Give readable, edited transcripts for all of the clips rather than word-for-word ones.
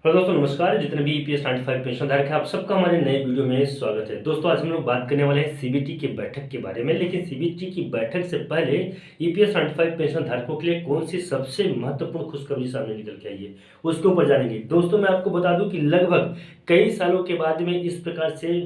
Hello दोस्तों नमस्कार। जितने भी ईपीएस 95 पेंशन धारक हैं आप सबका हमारे नए वीडियो में स्वागत है। दोस्तों आज हम लोग बात करने वाले हैं सीबीटी की बैठक के बारे में, लेकिन सीबीटी की बैठक से पहले ईपीएस 95 पेंशन धारकों के लिए कौन सी सबसे महत्वपूर्ण खुशखबरी सामने निकल के आई है उसके ऊपर जानेंगे। दोस्तों मैं आपको बता दूं कि लगभग कई सालों के बाद में इस प्रकार से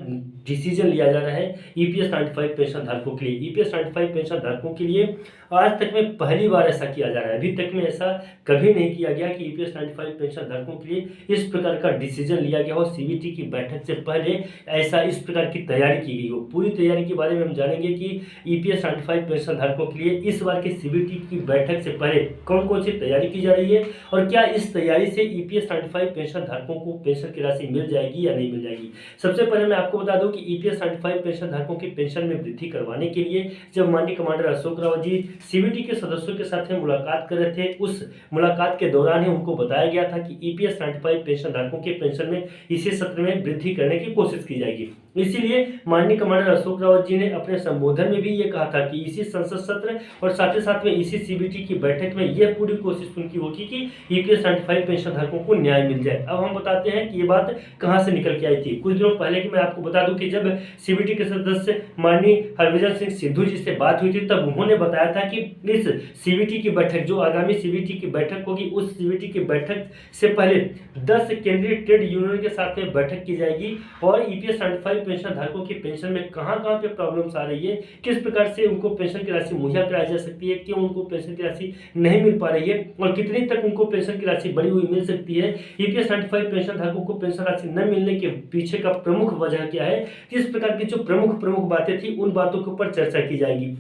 डिसीजन लिया जा रहा है ईपीएस 95 पेंशन धारकों के लिए। ईपीएस 95 पेंशन धारकों के लिए आज तक में पहली बार ऐसा किया जा रहा है। अभी तक में ऐसा कभी नहीं किया गया कि ईपीएस 95 पेंशन धारकों के लिए इस प्रकार का डिसीजन लिया गया हो। सीबीटी की बैठक से पहले ऐसा इस प्रकार की तैयारी की गई हो। पूरी तैयारी के बारे में हम जानेंगे कि ईपीएस 95 पेंशन धारकों के लिए इस बार के सीबीटी की बैठक से पहले कौन कौन सी तैयारी की जा रही है और क्या इस तैयारी से ईपीएस 95 पेंशन धारकों को पेंशन की राशि मिल जाएगी या नहीं मिल जाएगी। सबसे पहले मैं आपको बता दूं कि ईपीएस 95 पेंशन धारकों के पेंशन में वृद्धि करवाने के लिए जब माननीय कमांडर अशोक रावत जी सीबीटी के सदस्यों के साथ में मुलाकात कर रहे थे, उस मुलाकात के दौरान ही उनको बताया गया था कि ईपीएस 95 पेंशन धारकों के पेंशन में इसी सत्र में वृद्धि करने की कोशिश की जाएगी। इसीलिए माननीय कमांडर अशोक रावत जी ने अपने संबोधन में भी ये कहा था कि इसी संसद सत्र और साथ में इसी सीबीटी की बैठक में यह पूरी कोशिश उनकी होगी कि ईपीएस 95 पेंशन धारकों को न्याय मिल जाए। अब हम बताते हैं कि ये बात कहां से निकल के आई थी। कुछ दिनों पहले की मैं आपको बता दूं कि जब सीबीटी के सदस्य माननीय हरभजन सिंह सिद्धू जी से बात हुई थी तब उन्होंने बताया था कि इस सीबीटी की बैठक जो आगामी सीबीटी की बैठक होगी उस सीबीटी की बैठक से पहले 10 केंद्रीय ट्रेड यूनियन के साथ में बैठक की जाएगी और ईपीएस 95 पेंशन धारकों की पेंशन में कहां पे प्रॉब्लम्स आ रही है, किस प्रकार से उनको पेंशन की राशि मुहैया कराई जा सकती है, क्यों उनको पेंशन की राशि नहीं मिल पा रही है और कितनी तक उनको पेंशन की राशि बढ़ी हुई मिल सकती है। ईपीएस 95 पेंशन धारकों को पेंशन राशि न मिलने के पीछे का प्रमुख वजह क्या है, किस प्रकार की जो प्रमुख बातें थी उन बातों के ऊपर चर्चा की जाएगी।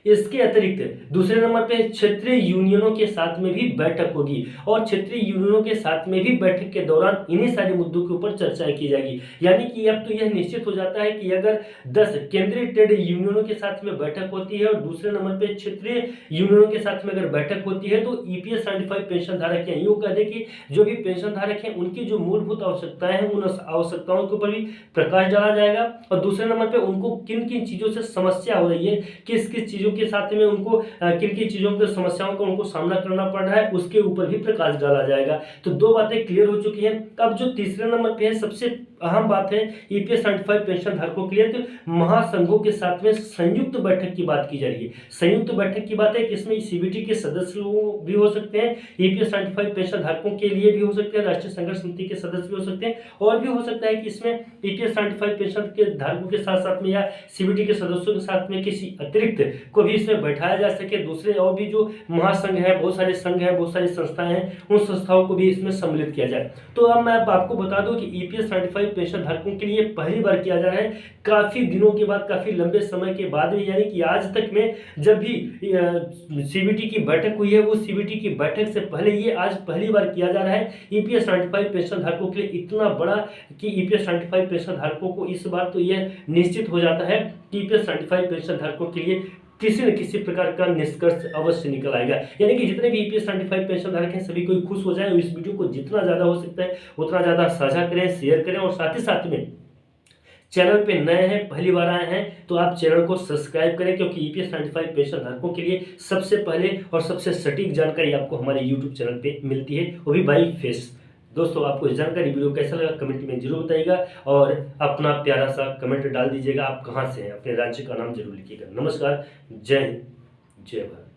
इसके अतिरिक्त दूसरे नंबर पे क्षेत्रीय यूनियनों के साथ में भी बैठक होगी और क्षेत्रीय यूनियनों के साथ में भी बैठक के दौरान इन्हीं सारे मुद्दों के ऊपर चर्चा की जाएगी। यानी कि अब तो यह निश्चित हो जाता है कि अगर 10 केंद्रीय ट्रेड यूनियनों के साथ में बैठक होती है और दूसरे नंबर पे क्षेत्रीय यूनियनों के साथ में अगर बैठक होती है तो ईपीएस 95 पेंशन धारक हैं, यूं कह दे कि जो भी पेंशन धारक हैं उनकी जो मूलभूत आवश्यकताएं हैं उन आवश्यकताओं के ऊपर भी प्रकाश डाला जाएगा और दूसरे नंबर पे उनको किन किन चीजों से समस्या हो रही है, किस किस चीजों के साथ में उनको किन किन चीजों की समस्याओं का उनको सामना करना पड़ रहा है उसके ऊपर भी प्रकाश डाला जाएगा। तो दो बातें क्लियर हो चुकी हैं। अब जो तीसरे नंबर पे है सबसे अहम बात है ईपीएस 95 पेंशन धारकों के लिए तो महासंघों के साथ में संयुक्त बैठक की बात की जा रही है। संयुक्त बैठक की बात है कि इसमें सीबीटी के सदस्य भी हो सकते हैं, ईपीएस 95 पेंशन धारकों के लिए भी हो सकते हैं, राष्ट्रीय संघर्ष समिति के सदस्य भी हो सकते हैं और भी हो सकता है कि इसमें ईपीएस 95 पेंशन के धारकों के साथ साथ में या सीबीटी के सदस्यों के साथ में किसी अतिरिक्त को भी इसमें बैठाया जा सके। दूसरे और भी जो महासंघ है, बहुत सारे संघ है, बहुत सारी संस्थाएं हैं, उन संस्थाओं को भी इसमें सम्मिलित किया जाए। तो अब मैं आपको बता दूं कि ईपीएस 95 पेंशन धारकों के लिए पहली बार किया जा रहा है, काफी दिनों के बाद, काफी लंबे समय के बाद में, यानी कि आज तक में जब भी सीबीटी की बैठक हुई है उस सीबीटी की बैठक से पहले ये आज पहली बार किया जा रहा है ईपीएस 95 पेंशन धारकों के लिए। इतना बड़ा कि ईपीएस 95 पेंशन धारकों को इस बार तो यह निश्चित हो जाता है कि ईपीएस 95 पेंशन धारकों के लिए किसी न किसी प्रकार का निष्कर्ष अवश्य निकल आएगा। यानी कि जितने भी ईपीएस 95 पेंशन धारक हैं सभी कोई खुश हो जाए। इस वीडियो को जितना ज्यादा हो सकता है उतना ज्यादा साझा करें, शेयर करें और साथ ही साथ में चैनल पे नए हैं, पहली बार आए हैं तो आप चैनल को सब्सक्राइब करें, क्योंकि ईपीएस 95 पेंशन धारकों के लिए सबसे पहले और सबसे सटीक जानकारी आपको हमारे यूट्यूब चैनल पे मिलती है, वो भी बाई फेस। दोस्तों आपको इस जानकारी वीडियो कैसा लगा कमेंट में जरूर बताइएगा और अपना प्यारा सा कमेंट डाल दीजिएगा। आप कहाँ से हैं, अपने राज्य का नाम जरूर लिखिएगा। नमस्कार, जय हिंद, जय भारत।